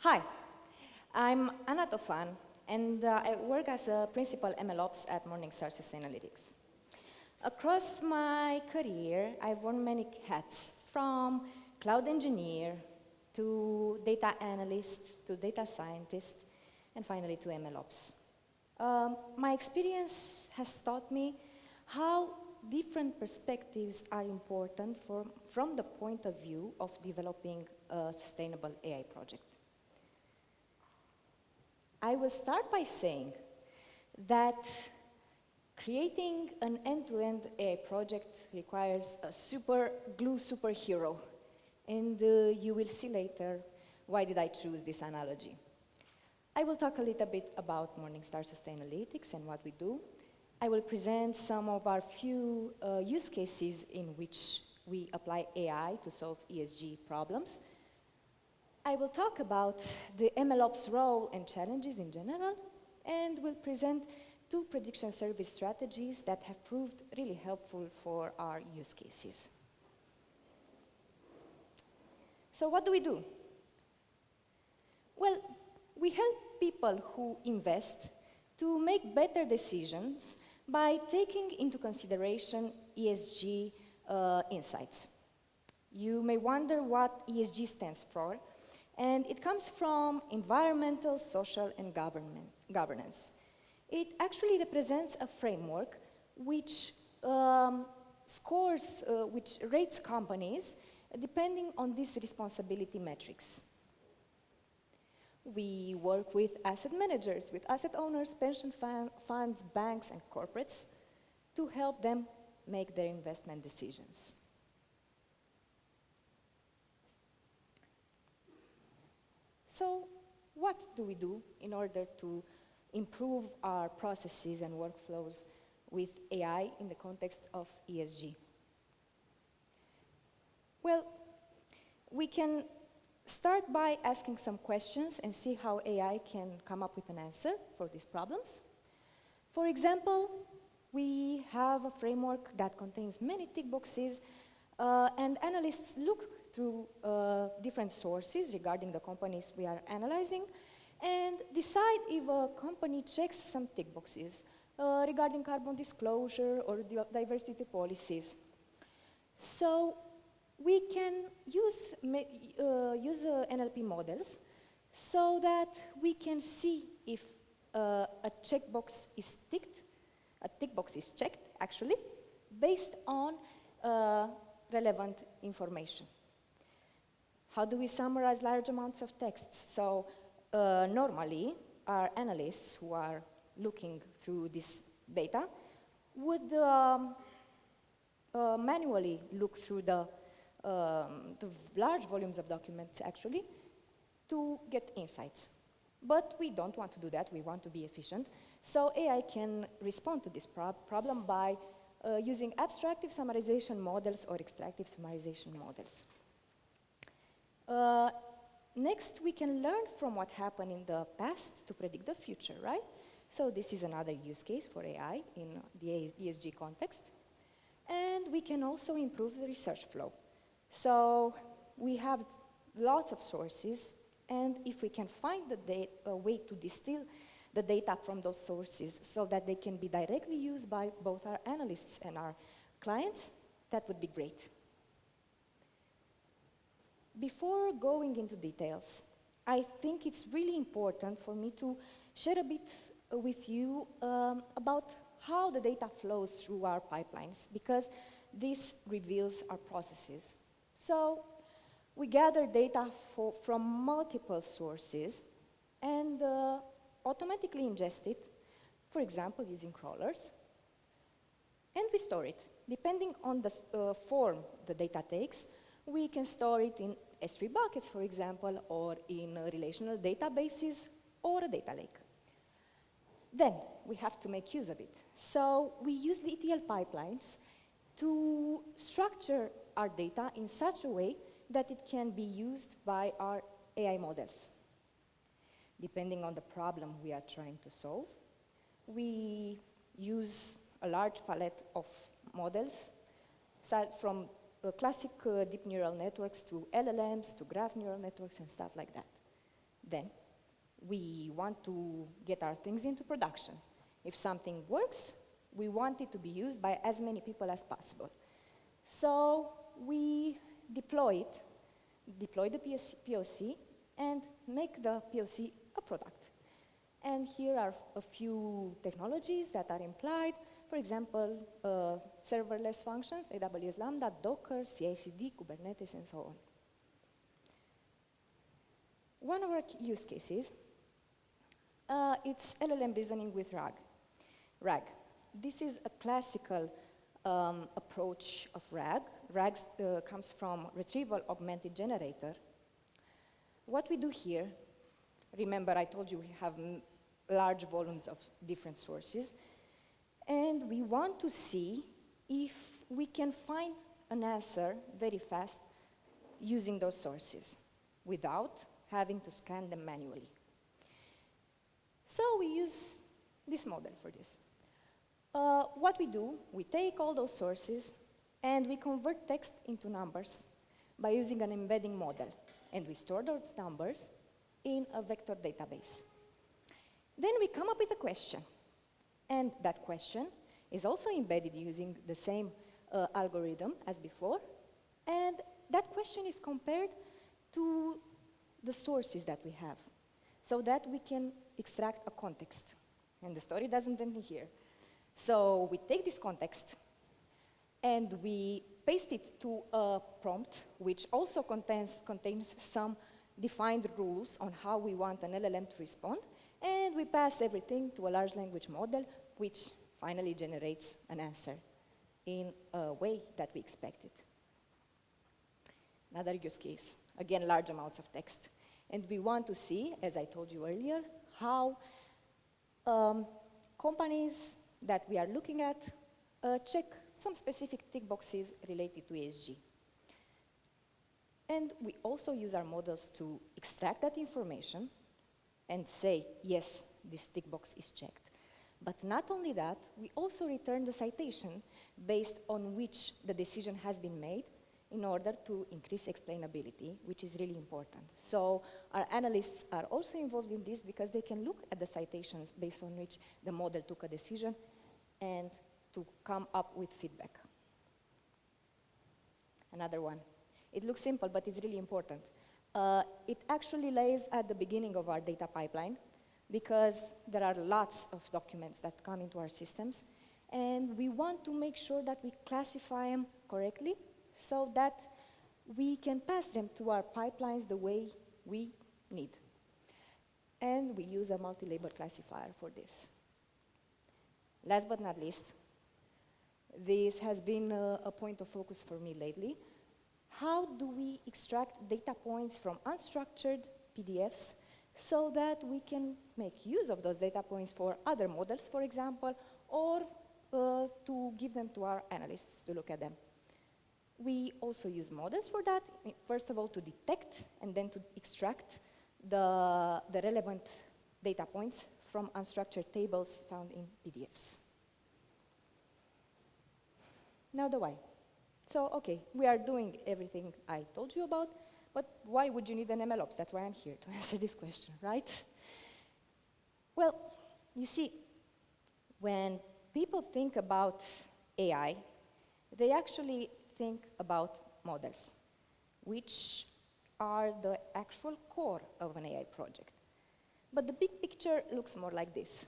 Hi, I'm Anna Tofan, and I work as a principal MLOps at Morningstar Sustainalytics. Across my career, I've worn many hats, from cloud engineer to data analyst to data scientist, and finally to MLOps. My experience has taught me how different perspectives are important from the point of view of developing a sustainable AI project. I will start by saying that creating an end-to-end AI project requires a super glue superhero, and you will see later why did I choose this analogy. I will talk a little bit about Morningstar Sustainalytics and what we do. I will present some of our few use cases in which we apply AI to solve ESG problems. I will talk about the MLOps role and challenges in general, and will present two prediction service strategies that have proved really helpful for our use cases. So what do we do? Well, we help people who invest to make better decisions by taking into consideration ESG insights. You may wonder what ESG stands for, and it comes from environmental, social, and governance. It actually represents a framework which which rates companies depending on these responsibility metrics. We work with asset managers, with asset owners, pension funds, banks, and corporates to help them make their investment decisions. So, what do we do in order to improve our processes and workflows with AI in the context of ESG? Well, we can start by asking some questions and see how AI can come up with an answer for these problems. For example, we have a framework that contains many tick boxes, and analysts look through different sources regarding the companies we are analyzing and decide if a company checks some tick boxes regarding carbon disclosure or diversity policies. So we can use NLP models so that we can see if a checkbox is ticked, a tick box is checked actually, based on relevant information. How do we summarize large amounts of text? So normally, our analysts who are looking through this data would manually look through the large volumes of documents actually to get insights. But we don't want to do that, we want to be efficient. So AI can respond to this problem by using abstractive summarization models or extractive summarization models. Next, we can learn from what happened in the past to predict the future, right? So this is another use case for AI in the ESG context. And we can also improve the research flow. So we have lots of sources, and if we can find a way to distill the data from those sources so that they can be directly used by both our analysts and our clients, that would be great. Before going into details, I think it's really important for me to share a bit with you about how the data flows through our pipelines, because this reveals our processes. So we gather data from multiple sources and automatically ingest it, for example, using crawlers, and we store it. Depending on the form the data takes, we can store it in S3 buckets, for example, or in relational databases or a data lake. Then we have to make use of it. So we use the ETL pipelines to structure our data in such a way that it can be used by our AI models. Depending on the problem we are trying to solve, we use a large palette of models, from classic deep neural networks to LLMs to graph neural networks and stuff like that. Then we want to get our things into production. If something works, we want it to be used by as many people as possible. So we deploy the POC, and make the POC a product. And here are a few technologies that are implied. For example, serverless functions, AWS Lambda, Docker, CI/CD, Kubernetes, and so on. One of our use cases, it's LLM reasoning with RAG. This is a classical approach of RAG. RAG comes from Retrieval Augmented Generator. What we do here, remember I told you we have large volumes of different sources, and we want to see if we can find an answer very fast using those sources without having to scan them manually. So we use this model for this. What we do, we take all those sources and we convert text into numbers by using an embedding model. And we store those numbers in a vector database. Then we come up with a question. And that question is also embedded using the same algorithm as before. And that question is compared to the sources that we have, so that we can extract a context. And the story doesn't end here. So we take this context and we paste it to a prompt, which also contains some defined rules on how we want an LLM to respond, and we pass everything to a large language model, which finally generates an answer in a way that we expected. Another use case, again, large amounts of text. And we want to see, as I told you earlier, how companies that we are looking at check some specific tick boxes related to ESG. And we also use our models to extract that information and say, yes, this tick box is checked. But not only that, we also return the citation based on which the decision has been made in order to increase explainability, which is really important. So our analysts are also involved in this because they can look at the citations based on which the model took a decision and to come up with feedback. Another one. It looks simple, but it's really important. It actually lays at the beginning of our data pipeline because there are lots of documents that come into our systems, and we want to make sure that we classify them correctly so that we can pass them to our pipelines the way we need. And we use a multi-label classifier for this. Last but not least, this has been a point of focus for me lately. How do we extract data points from unstructured PDFs so that we can make use of those data points for other models, for example, or to give them to our analysts to look at them? We also use models for that, first of all to detect and then to extract the relevant data points from unstructured tables found in PDFs. Now the why. So, okay, we are doing everything I told you about, but why would you need an MLOps? That's why I'm here, to answer this question, right? Well, you see, when people think about AI, they actually think about models, which are the actual core of an AI project. But the big picture looks more like this.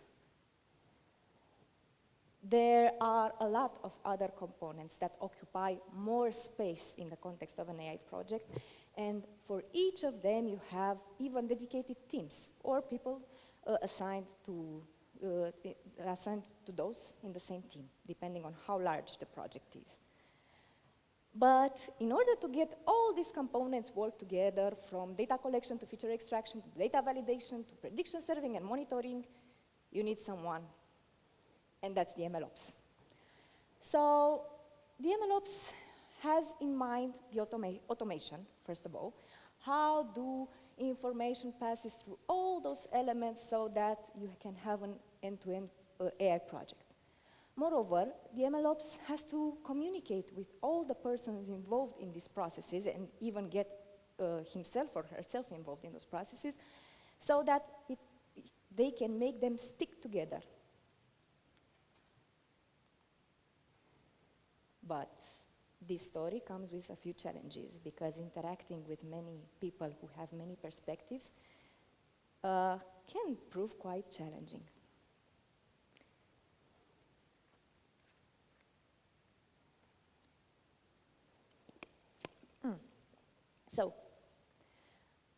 There are a lot of other components that occupy more space in the context of an AI project, and for each of them you have even dedicated teams or people assigned to those in the same team, depending on how large the project is. But in order to get all these components work together, from data collection to feature extraction to data validation to prediction serving and monitoring, you need someone. And that's the MLOps. So the MLOps has in mind the automation, first of all. How do information passes through all those elements so that you can have an end-to-end AI project? Moreover, the MLOps has to communicate with all the persons involved in these processes and even get himself or herself involved in those processes so that they can make them stick together. But this story comes with a few challenges, because interacting with many people who have many perspectives can prove quite challenging. So,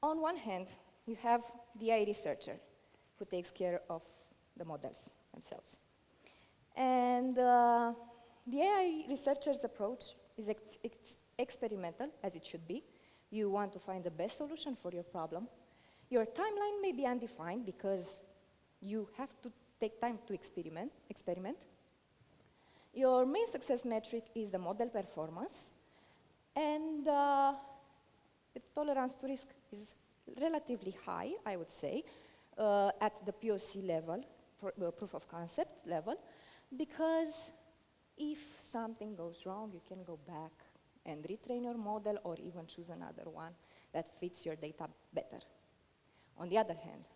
on one hand, you have the AI researcher who takes care of the models themselves. And the AI researcher's approach is experimental, as it should be. You want to find the best solution for your problem. Your timeline may be undefined because you have to take time to experiment. Your main success metric is the model performance, and the tolerance to risk is relatively high, I would say, at the POC level, proof of concept level, because if something goes wrong, you can go back and retrain your model or even choose another one that fits your data better. On the other hand,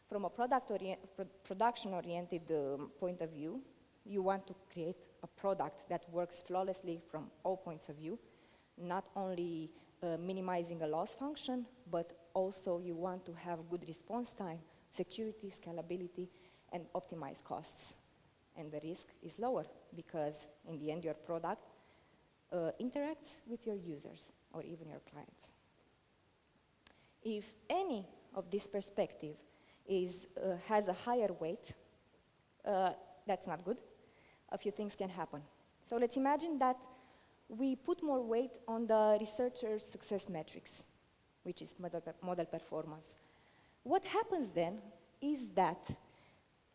from a production-oriented point of view, you want to create a product that works flawlessly from all points of view, not only minimizing a loss function, but also you want to have good response time, security, scalability, and optimize costs. And the risk is lower because in the end your product interacts with your users or even your clients. If any of this perspective has a higher weight, that's not good. A few things can happen. So let's imagine that we put more weight on the researcher's success metrics, which is model performance. What happens then is that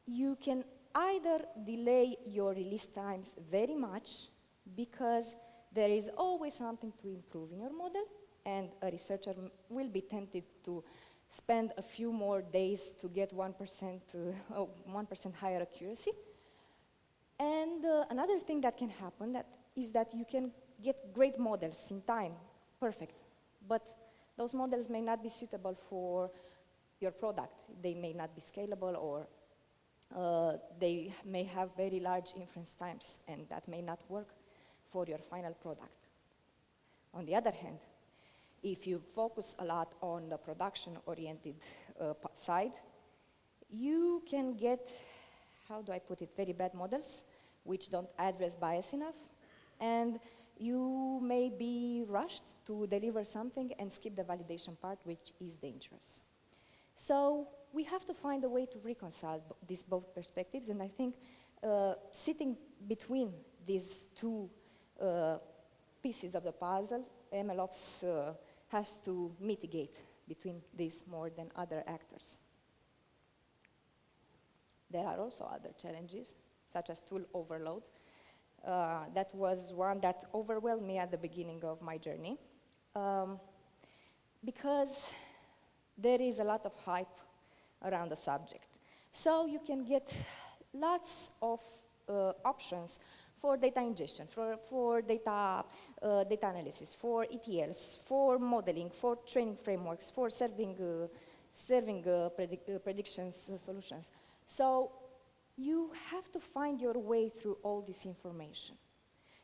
you can either delay your release times very much because there is always something to improve in your model, and a researcher will be tempted to spend a few more days to get 1% higher accuracy. And another thing that can happen is that you can get great models in time, perfect, but those models may not be suitable for your product. They may not be scalable, or they may have very large inference times, and that may not work for your final product. On the other hand, if you focus a lot on the production-oriented side, you can get, how do I put it, very bad models, which don't address bias enough, and you may be rushed to deliver something and skip the validation part, which is dangerous. So we have to find a way to reconcile these both perspectives, and I think sitting between these two pieces of the puzzle, MLOps has to mitigate between these more than other actors. There are also other challenges, such as tool overload. That was one that overwhelmed me at the beginning of my journey, because there is a lot of hype around the subject. So you can get lots of options for data ingestion, for data analysis, for ETLs, for modeling, for training frameworks, for serving predictions solutions. So you have to find your way through all this information.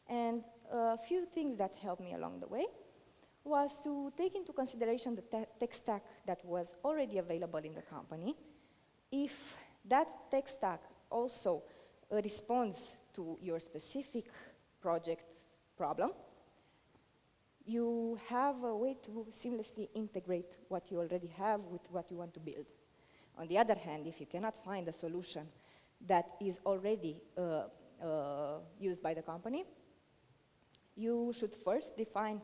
And a few things that helped me along the way was to take into consideration the tech stack that was already available in the company. If that tech stack also responds to your specific project problem, you have a way to seamlessly integrate what you already have with what you want to build. On the other hand, if you cannot find a solution that is already used by the company, you should first define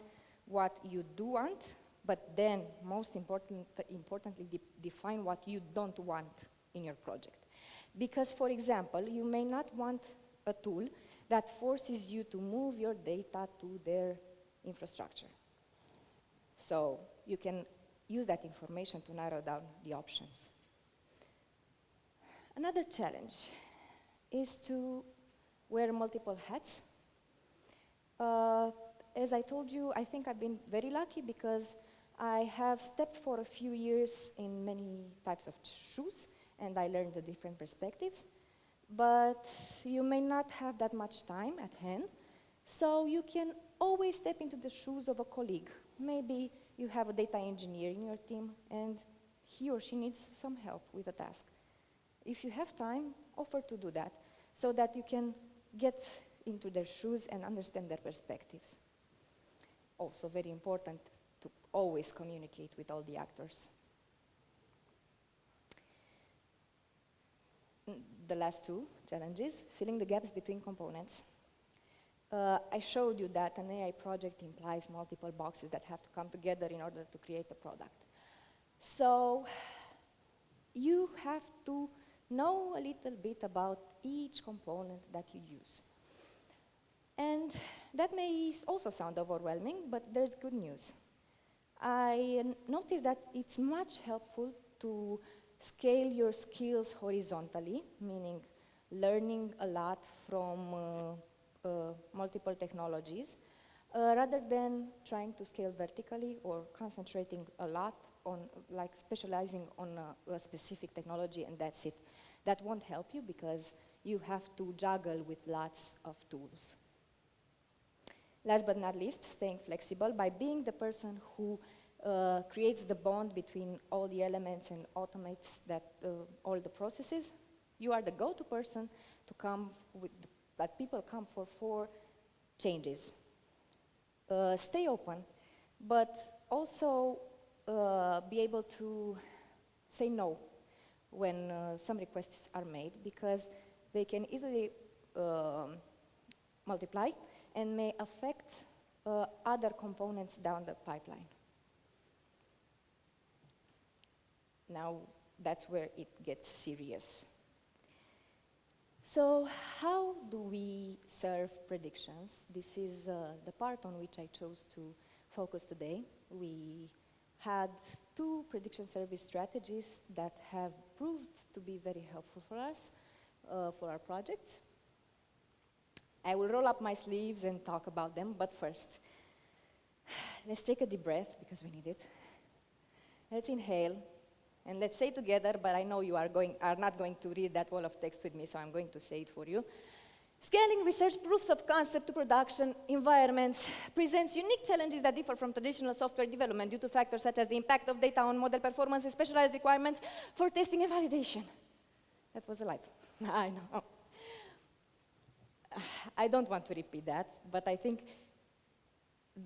what you do want, but then, most importantly, define what you don't want in your project. Because, for example, you may not want a tool that forces you to move your data to their infrastructure. So you can use that information to narrow down the options. Another challenge is to wear multiple hats. As I told you, I think I've been very lucky because I have stepped for a few years in many types of shoes, and I learned the different perspectives. But you may not have that much time at hand, so you can always step into the shoes of a colleague. Maybe you have a data engineer in your team, and he or she needs some help with a task. If you have time, offer to do that, so that you can get into their shoes and understand their perspectives. Also very important to always communicate with all the actors. The last two challenges, filling the gaps between components. I showed you that an AI project implies multiple boxes that have to come together in order to create a product. So you have to know a little bit about each component that you use. And that may also sound overwhelming, but there's good news. I noticed that it's much helpful to scale your skills horizontally, meaning learning a lot from multiple technologies, rather than trying to scale vertically or concentrating a lot on, like specializing on a specific technology and that's it. That won't help you because you have to juggle with lots of tools. Last but not least, staying flexible by being the person who creates the bond between all the elements and automates all the processes. You are the go-to person to come with that people come for changes. Stay open, but also be able to say no when some requests are made, because they can easily multiply and may affect other components down the pipeline. Now, that's where it gets serious. So how do we serve predictions? This is the part on which I chose to focus today. We had two prediction service strategies that have proved to be very helpful for us, for our projects. I will roll up my sleeves and talk about them, but first, let's take a deep breath, because we need it. Let's inhale, and let's say together, but I know you are not going to read that wall of text with me, so I'm going to say it for you. Scaling research proofs of concept to production environments presents unique challenges that differ from traditional software development due to factors such as the impact of data on model performance and specialized requirements for testing and validation. That was a lie. I know. I don't want to repeat that, but I think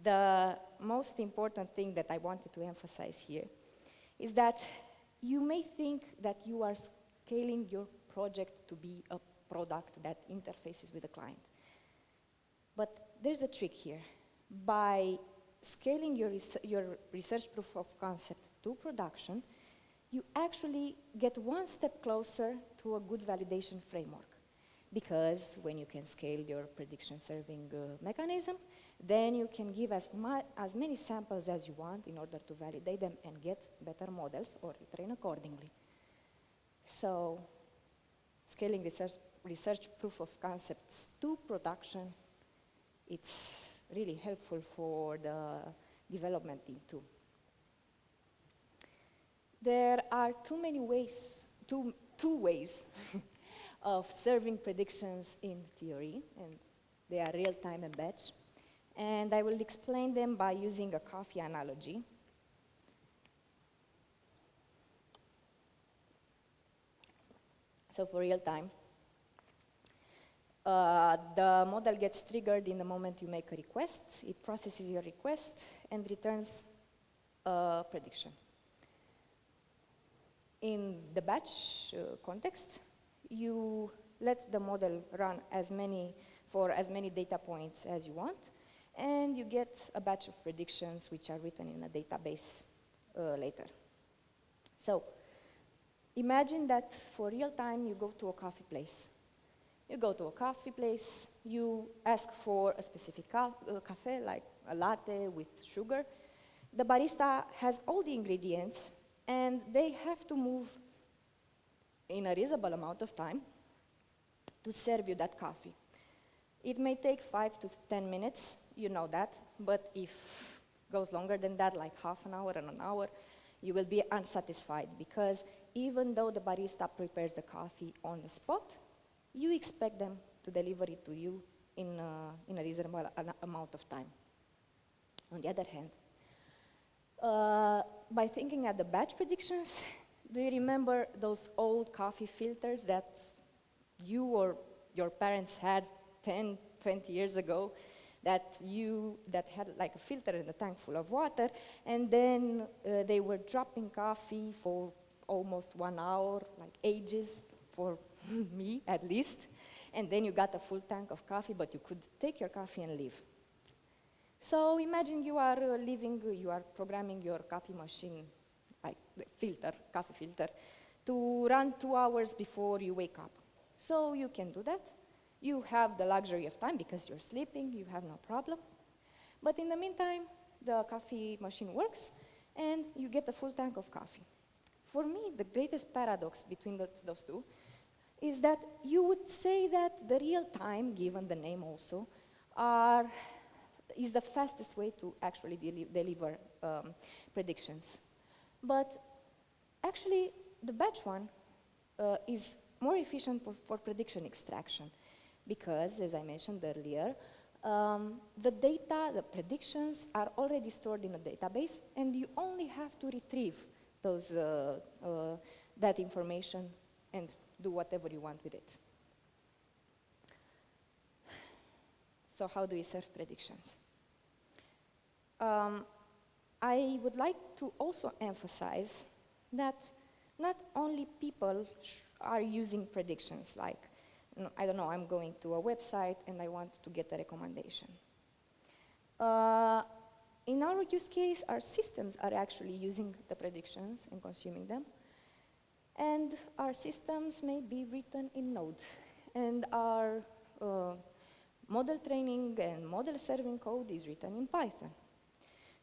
the most important thing that I wanted to emphasize here is that you may think that you are scaling your project to be a product that interfaces with the client. But there's a trick here. By scaling your research proof of concept to production, you actually get one step closer to a good validation framework. Because when you can scale your prediction serving mechanism, then you can give as many samples as you want in order to validate them and get better models or train accordingly. So scaling research proof of concepts to production, it's really helpful for the development team too. There are two ways of serving predictions in theory, and they are real-time and batch. And I will explain them by using a coffee analogy. So for real-time, the model gets triggered in the moment you make a request. It processes your request and returns a prediction. In the batch context, you let the model run for as many data points as you want, and you get a batch of predictions which are written in a database later. So imagine that for real time you go to a coffee place. You go to a coffee place, you ask for a specific cafe, like a latte with sugar. The barista has all the ingredients, and they have to move in a reasonable amount of time to serve you that coffee. It may take 5 to 10 minutes, you know that, but if goes longer than that, like half an hour and an hour, you will be unsatisfied because even though the barista prepares the coffee on the spot, you expect them to deliver it to you in a reasonable amount of time. On the other hand, by thinking at the batch predictions, do you remember those old coffee filters that you or your parents had 10, 20 years ago that had like a filter in a tank full of water, and then they were dropping coffee for almost 1 hour, like ages for me at least, and then you got a full tank of coffee, but you could take your coffee and leave. So imagine you are you are programming your coffee machine, like the coffee filter, to run 2 hours before you wake up. So you can do that. You have the luxury of time because you're sleeping, you have no problem. But in the meantime, the coffee machine works and you get a full tank of coffee. For me, the greatest paradox between those two is that you would say that the real time, given the name also, is the fastest way to actually deliver predictions. But actually, the batch one is more efficient for prediction extraction because, as I mentioned earlier, the data, the predictions are already stored in a database and you only have to retrieve that information and do whatever you want with it. So how do we serve predictions? I would like to also emphasize that not only people are using predictions, like, I don't know, I'm going to a website and I want to get a recommendation. In our use case, our systems are actually using the predictions and consuming them. And our systems may be written in Node. And our model training and model serving code is written in Python.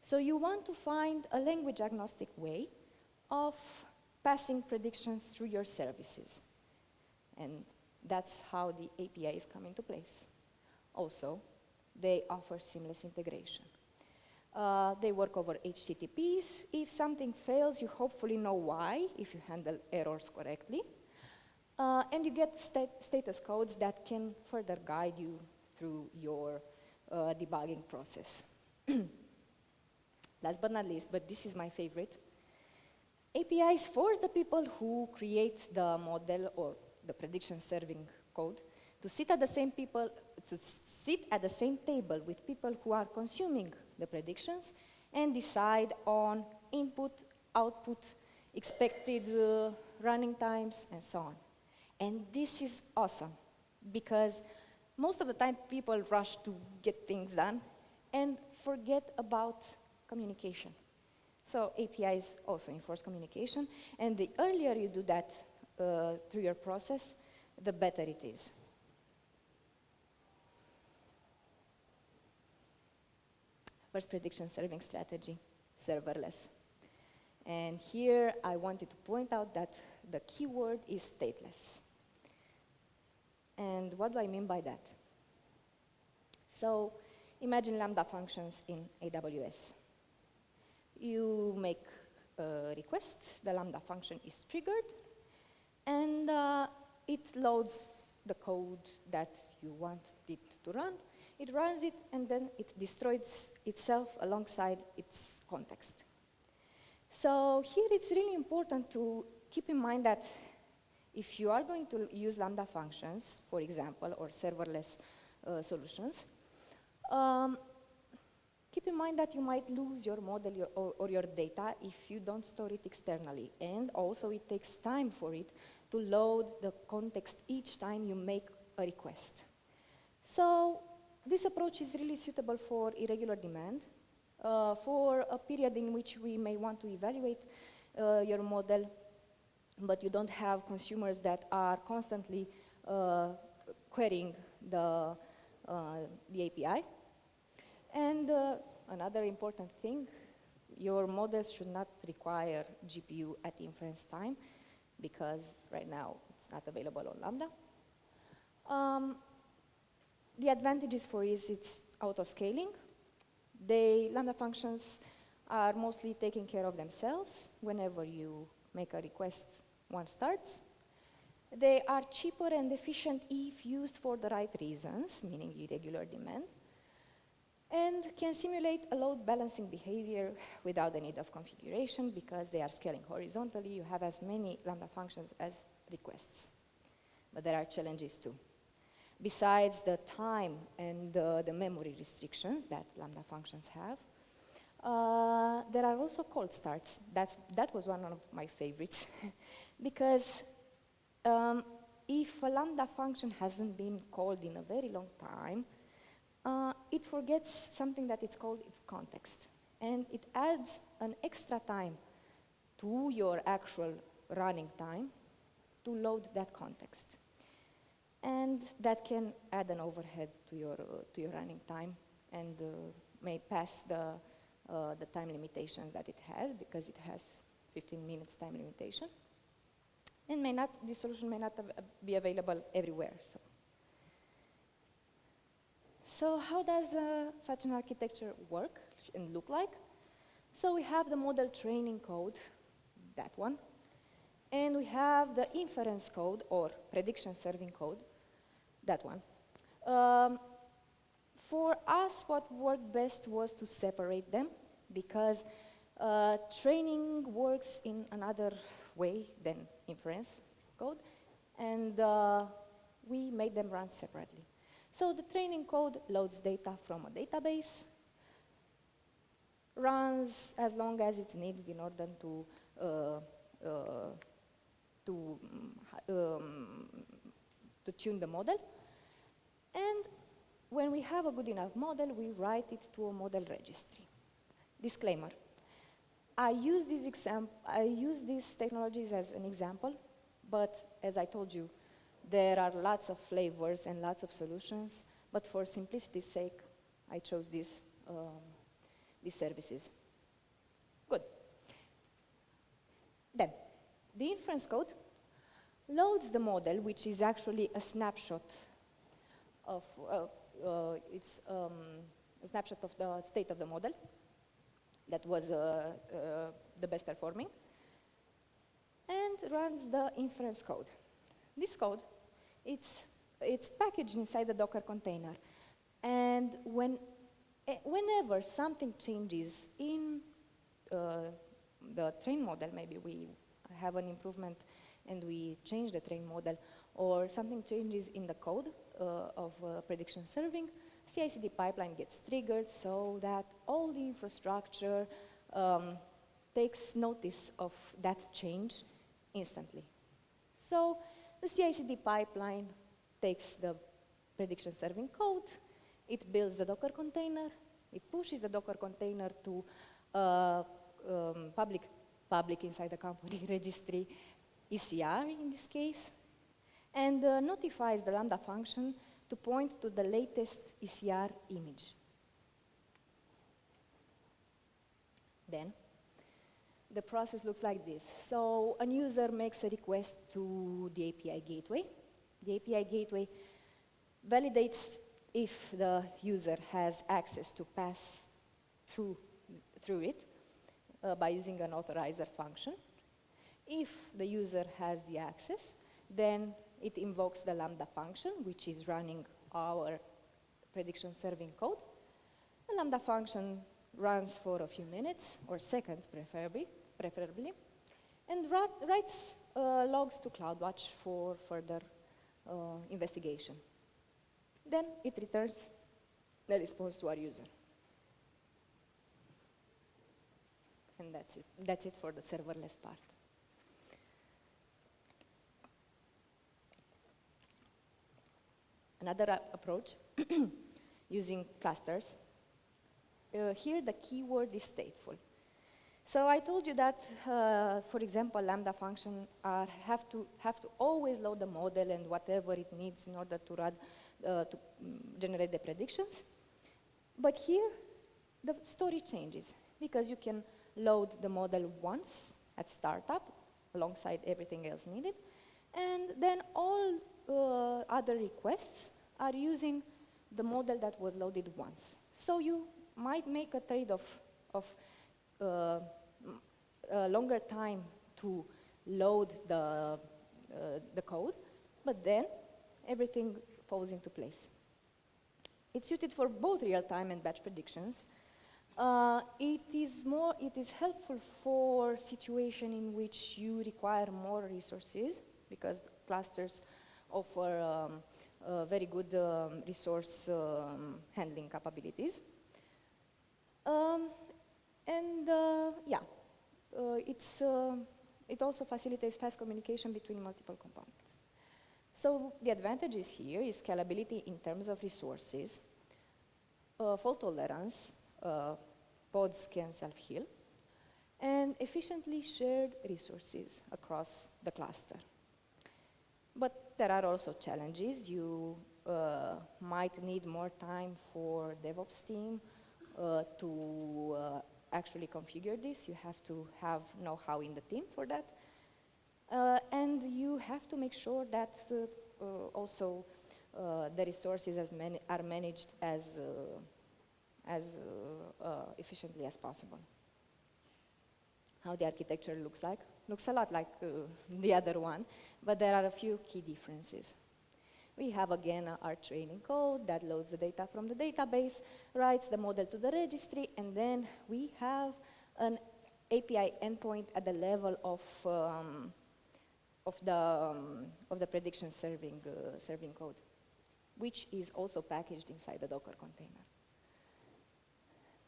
So you want to find a language agnostic way of passing predictions through your services. And that's how the APIs come into place. Also, they offer seamless integration. They work over HTTPs. If something fails, you hopefully know why, if you handle errors correctly. And you get status codes that can further guide you through your debugging process. Last but not least, but this is my favorite, APIs force the people who create the model or the prediction serving code to sit at the same table with people who are consuming the predictions and decide on input, output, expected running times, and so on. And this is awesome because most of the time people rush to get things done and forget about communication. So APIs also enforce communication, and the earlier you do that through your process, the better it is. First prediction serving strategy, serverless. And here I wanted to point out that the keyword is stateless. And what do I mean by that? So imagine Lambda functions in AWS. You make a request, the Lambda function is triggered, and it loads the code that you want it to run. It runs it, and then it destroys itself alongside its context. So here it's really important to keep in mind that if you are going to use Lambda functions, for example, or serverless solutions, keep in mind that you might lose your model or your data if you don't store it externally. And also it takes time for it to load the context each time you make a request. So this approach is really suitable for irregular demand, for a period in which we may want to evaluate your model, but you don't have consumers that are constantly querying the API. And another important thing, your models should not require GPU at inference time, because right now it's not available on Lambda. The advantages for is it's auto-scaling. Lambda functions are mostly taking care of themselves. Whenever you make a request, one starts. They are cheaper and efficient if used for the right reasons, meaning irregular demand, and can simulate a load balancing behavior without the need of configuration because they are scaling horizontally. You have as many Lambda functions as requests. But there are challenges too. Besides the time and the memory restrictions that Lambda functions have, there are also cold starts. That was one of my favorites because if a Lambda function hasn't been called in a very long time, it forgets something that it's called its context. And it adds an extra time to your actual running time to load that context. And that can add an overhead to your running time and may pass the time limitations that it has, because it has 15 minutes time limitation. And this solution may not be available everywhere. So how does such an architecture work and look like? So we have the model training code, that one. And we have the inference code or prediction serving code, that one. For us, what worked best was to separate them because training works in another way than inference code, and we made them run separately. So the training code loads data from a database, runs as long as it's needed in order to tune the model. And when we have a good enough model, we write it to a model registry. Disclaimer, I use these technologies as an example, but as I told you, there are lots of flavors and lots of solutions, but for simplicity's sake, I chose these services. Good. Then, the inference code loads the model, which is actually a snapshot of a snapshot of the state of the model that was the best performing, and runs the inference code. This code, it's packaged inside the Docker container, and whenever something changes in the train model, maybe we have an improvement and we change the train model, or something changes in the code of prediction serving, CI/CD pipeline gets triggered so that all the infrastructure takes notice of that change instantly. So the CI/CD pipeline takes the prediction serving code, it builds the Docker container, it pushes the Docker container to public inside the company registry, ECR in this case, and notifies the Lambda function to point to the latest ECR image. Then, the process looks like this. So, a user makes a request to the API gateway. The API gateway validates if the user has access to pass through it by using an authorizer function. If the user has the access, then it invokes the Lambda function, which is running our prediction serving code. The Lambda function runs for a few minutes, or seconds preferably, and writes logs to CloudWatch for further investigation. Then it returns the response to our user. And that's it. That's it for the serverless part. Another approach, using clusters. Here the keyword is stateful. So I told you that, for example, Lambda function have to always load the model and whatever it needs in order to run, to generate the predictions. But here, the story changes because you can load the model once at startup alongside everything else needed, and then all other requests are using the model that was loaded once. So you might make a trade-off of a longer time to load the code, but then everything falls into place. It's suited for both real-time and batch predictions. It is helpful for situation in which you require more resources, because clusters offer very good resource handling capabilities. It also facilitates fast communication between multiple components. So the advantages here is scalability in terms of resources, fault tolerance, pods can self-heal, and efficiently shared resources across the cluster. But there are also challenges. You might need more time for DevOps team to actually configure this. You have to have know-how in the team for that. And you have to make sure that also the resources are managed as efficiently as possible. How the architecture looks like? Looks a lot like the other one, but there are a few key differences. We have again our training code that loads the data from the database, writes the model to the registry, and then we have an API endpoint at the level of the prediction serving code, which is also packaged inside the Docker container.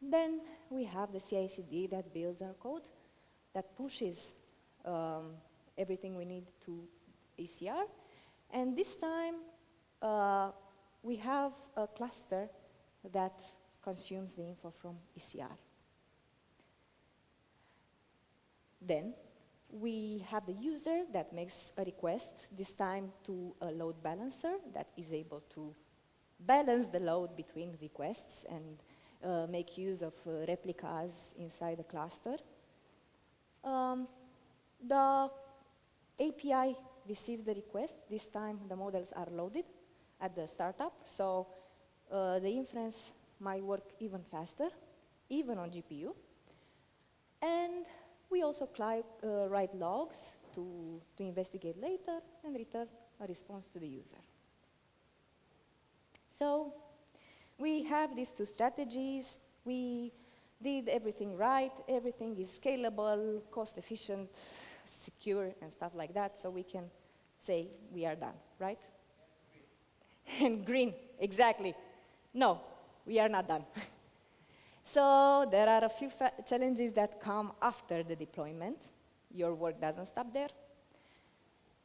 Then we have the CI/CD that builds our code, that pushes everything we need to ECR. And this time, we have a cluster that consumes the info from ECR. Then we have the user that makes a request, this time to a load balancer that is able to balance the load between requests and make use of replicas inside the cluster. The API receives the request. This time the models are loaded at the startup, so the inference might work even faster, even on GPU. And we also write logs to investigate later and return a response to the user. So we have these two strategies. We did everything right. Everything is scalable, cost efficient, secure, and stuff like that. So we can say we are done, right? And green, exactly. No, we are not done. So there are a few challenges that come after the deployment. Your work doesn't stop there.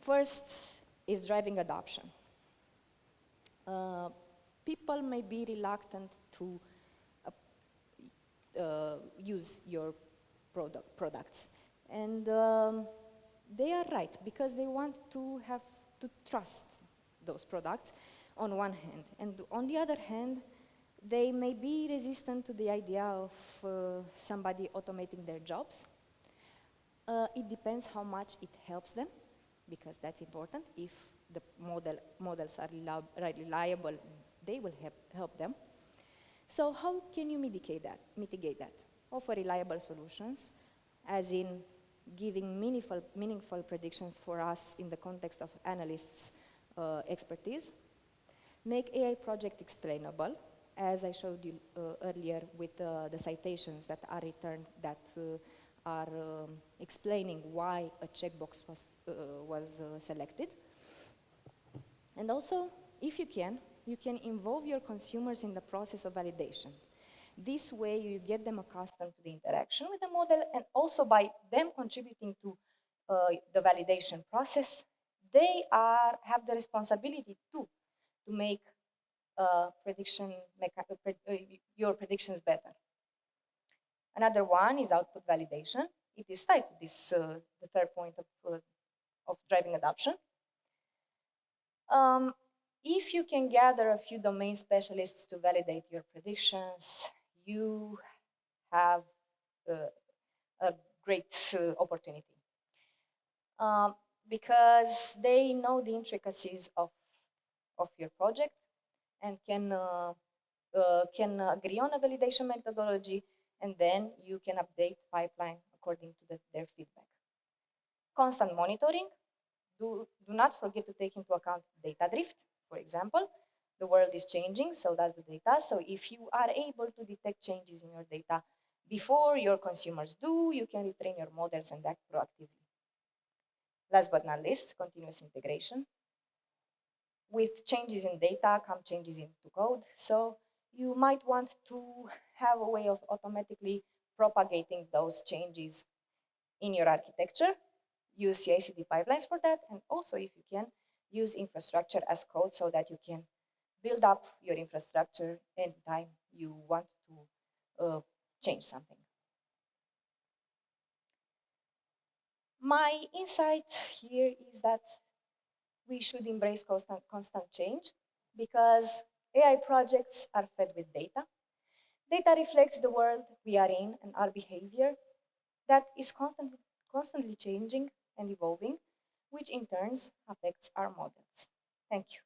First is driving adoption. People may be reluctant to use your products. And they are right, because they want to have to trust those products on one hand. And on the other hand, they may be resistant to the idea of somebody automating their jobs. It depends how much it helps them, because that's important. If the models are reliable, they will help them. So how can you mitigate that? Offer reliable solutions, as in giving meaningful predictions for us in the context of analysts' expertise. Make AI project explainable, as I showed you earlier with the citations that are returned that are explaining why a checkbox was selected. And also, if you can involve your consumers in the process of validation. This way, you get them accustomed to the interaction with the model, and also by them contributing to the validation process, they have the responsibility too to make your predictions better. Another one is output validation. It is tied to this, the third point of driving adoption. If you can gather a few domain specialists to validate your predictions, you have a great opportunity. Because they know the intricacies of your project and can can agree on a validation methodology, and then you can update pipeline according to their feedback. Constant monitoring. Do not forget to take into account data drift, for example. The world is changing, so does the data. So if you are able to detect changes in your data before your consumers do, you can retrain your models and act proactively. Last but not least, continuous integration. With changes in data come changes into code. So you might want to have a way of automatically propagating those changes in your architecture. Use CI/CD pipelines for that, and also, if you can, use infrastructure as code so that you can build up your infrastructure anytime you want to change something. My insight here is that we should embrace constant change because AI projects are fed with data. Data reflects the world we are in and our behavior that is constantly changing and evolving, which in turn affects our models. Thank you.